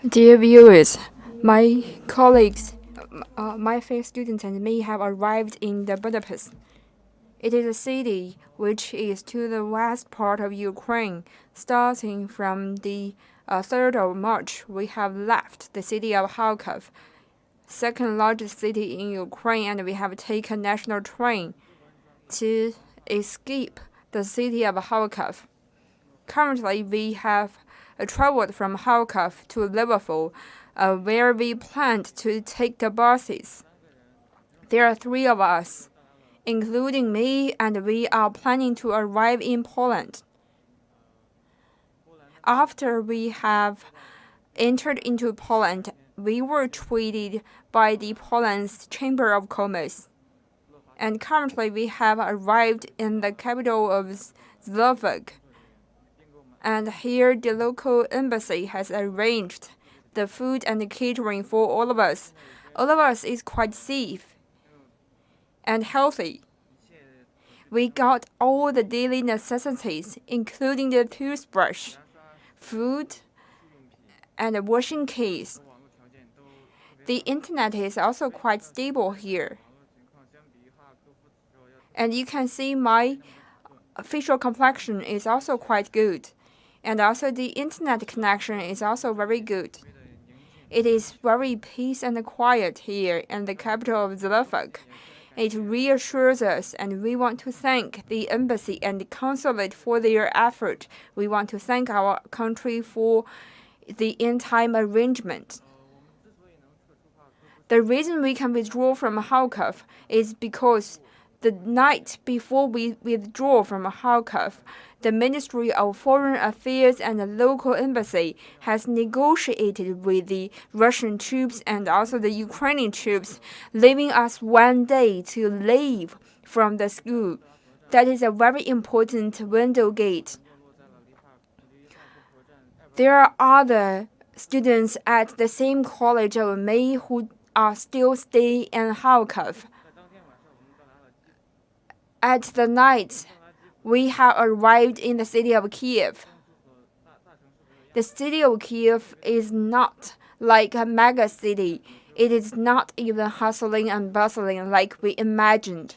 Dear viewers, my colleagues, my fellow students, and me have arrived in the Budapest. It is a city which is to the west part of Ukraine. Starting from the 3rd of March, we have left the city of Kharkov, second largest city in Ukraine, and we have taken national train to escape the city of Kharkov. Currently, we have traveled from Kharkov to Liverpool, where we planned to take the buses. There are three of us, including me, and we are planning to arrive in Poland. After we have entered into Poland, we were treated by the Poland's Chamber of Commerce. And currently, we have arrived in the capital of Slovakia. And here the local embassy has arranged the food and the catering for all of us. All of us is quite safe and healthy. We got all the daily necessities, including the toothbrush, food, and the washing case. The internet is also quite stable here. And you can see my facial complexion is also quite good. And also the internet connection is also very good. It is very peace and quiet here in the capital of Slovakia. It reassures us, and we want to thank the embassy and the consulate for their effort. We want to thank our country for the in-time arrangement. The reason we can withdraw from Kharkov is because the night before we withdraw from Kharkov, the Ministry of Foreign Affairs and the local embassy has negotiated with the Russian troops and also the Ukrainian troops, leaving us 1 day to leave from the school. That is a very important window gate. There are other students at the same college of me who are still staying in Kharkov. At the night, we have arrived in the city of Kiev. The city of Kiev is not like a mega city. It is not even hustling and bustling like we imagined.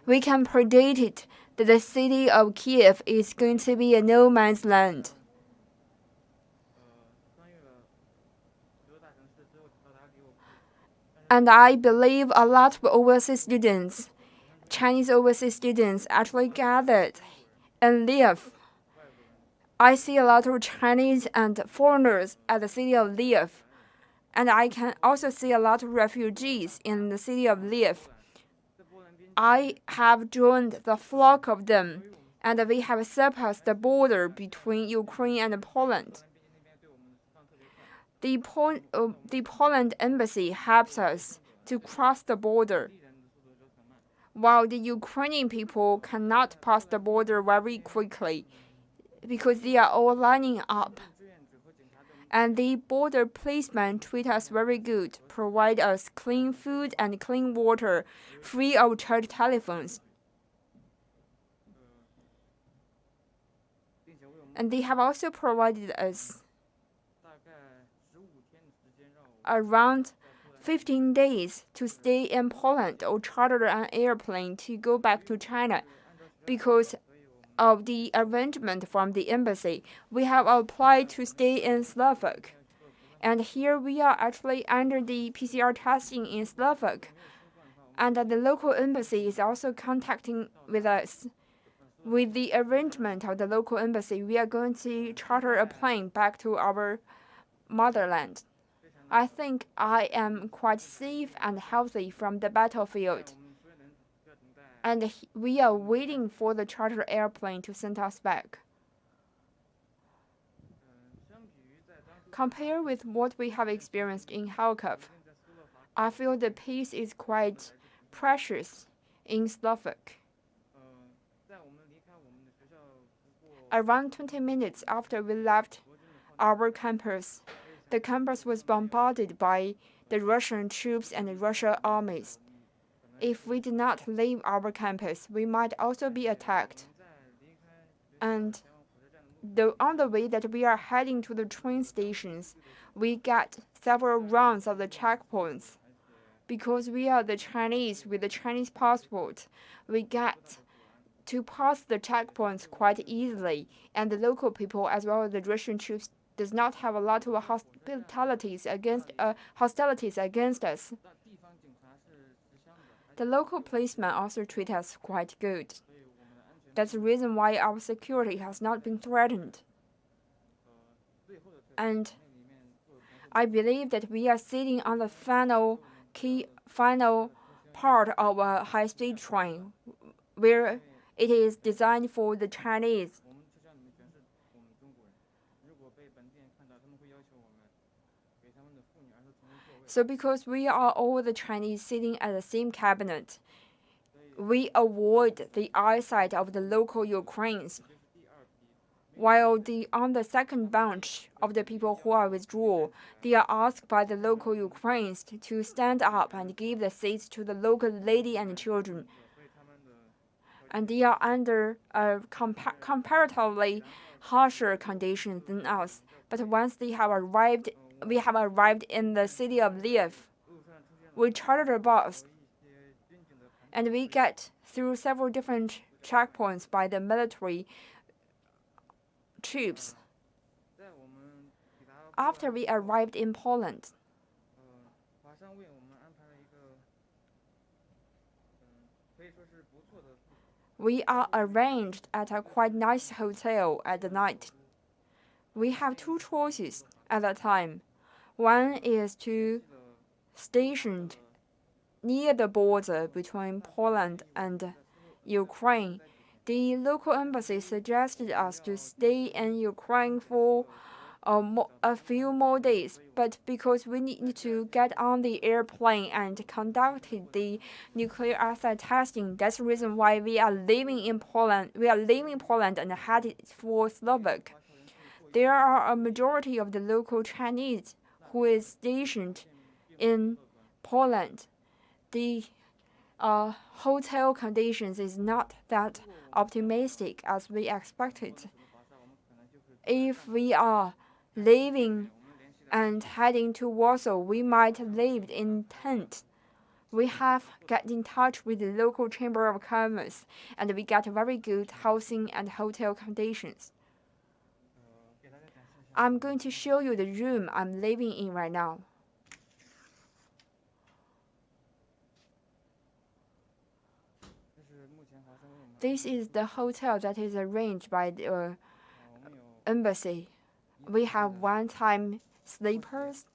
We can predict it that the city of Kiev is going to be a no man's land. And I believe a lot of overseas students, Chinese overseas students, actually gathered and live. I see a lot of Chinese and foreigners at the city of Lviv, and I can also see a lot of refugees in the city of Lviv. I have joined the flock of them, and we have surpassed the border between Ukraine and Poland. The Poland embassy helps us to cross the border, while the Ukrainian people cannot pass the border very quickly because they are all lining up. And the border policemen treat us very good, provide us clean food and clean water, free of charge telephones. And they have also provided us around 15 days to stay in Poland or charter an airplane to go back to China. Because of the arrangement from the embassy, we have applied to stay in Slovakia. And here we are actually under the PCR testing in Slovakia. And the local embassy is also contacting with us. With the arrangement of the local embassy, we are going to charter a plane back to our motherland. I think I am quite safe and healthy from the battlefield. And we are waiting for the charter airplane to send us back. Compared with what we have experienced in Kharkov, I feel the peace is quite precious in Slovakia. Around 20 minutes after we left our campus, the campus was bombarded by the Russian troops and the Russian armies. If we did not leave our campus, we might also be attacked. And on the way that we are heading to the train stations, we get several rounds of the checkpoints. Because we are the Chinese with the Chinese passport, we get to pass the checkpoints quite easily, and the local people as well as the Russian troops does not have a lot of hostilities against us. The local policemen also treat us quite good. That's the reason why our security has not been threatened. And I believe that we are sitting on the final part of a high-speed train, where it is designed for the Chinese. So because we are all the Chinese sitting at the same cabinet, we avoid the eyesight of the local Ukrainians. While on the second bunch of the people who are withdrawal, they are asked by the local Ukrainians to stand up and give the seats to the local lady and children. And they are under comparatively harsher conditions than us. But once we have arrived in the city of Lviv, we chartered a bus, and we get through several different checkpoints by the military troops. After we arrived in Poland, we are arranged at a quite nice hotel at the night. We have two choices at that time. One is to station near the border between Poland and Ukraine. The local embassy suggested us to stay in Ukraine for a few more days, but because we need to get on the airplane and conduct the nuclear asset testing, that's the reason why we are leaving Poland and headed for Slovakia. There are a majority of the local Chinese who is stationed in Poland. The hotel conditions is not that optimistic as we expected. If we are leaving and heading to Warsaw, we might live in tent. We have got in touch with the local chamber of commerce, and we got very good housing and hotel conditions. I'm going to show you the room I'm living in right now. This is the hotel that is arranged by the embassy. We have one-time sleepers,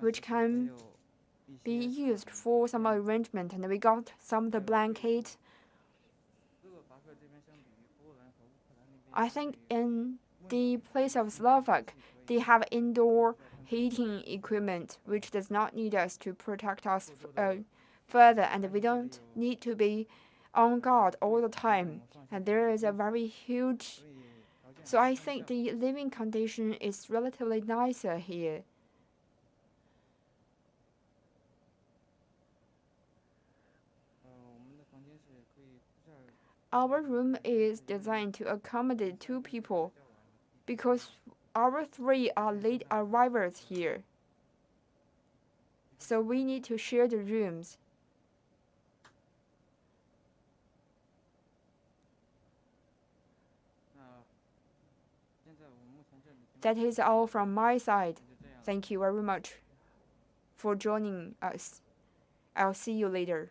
which can be used for some arrangement, and we got some of the blankets. I think in the place of Slovak, they have indoor heating equipment, which does not need us to protect us further, and we don't need to be on guard all the time. And there is a very huge. So I think the living condition is relatively nicer here. Our room is designed to accommodate 2 people because our 3 are late arrivals here. So we need to share the rooms. That is all from my side. Thank you very much for joining us. I'll see you later.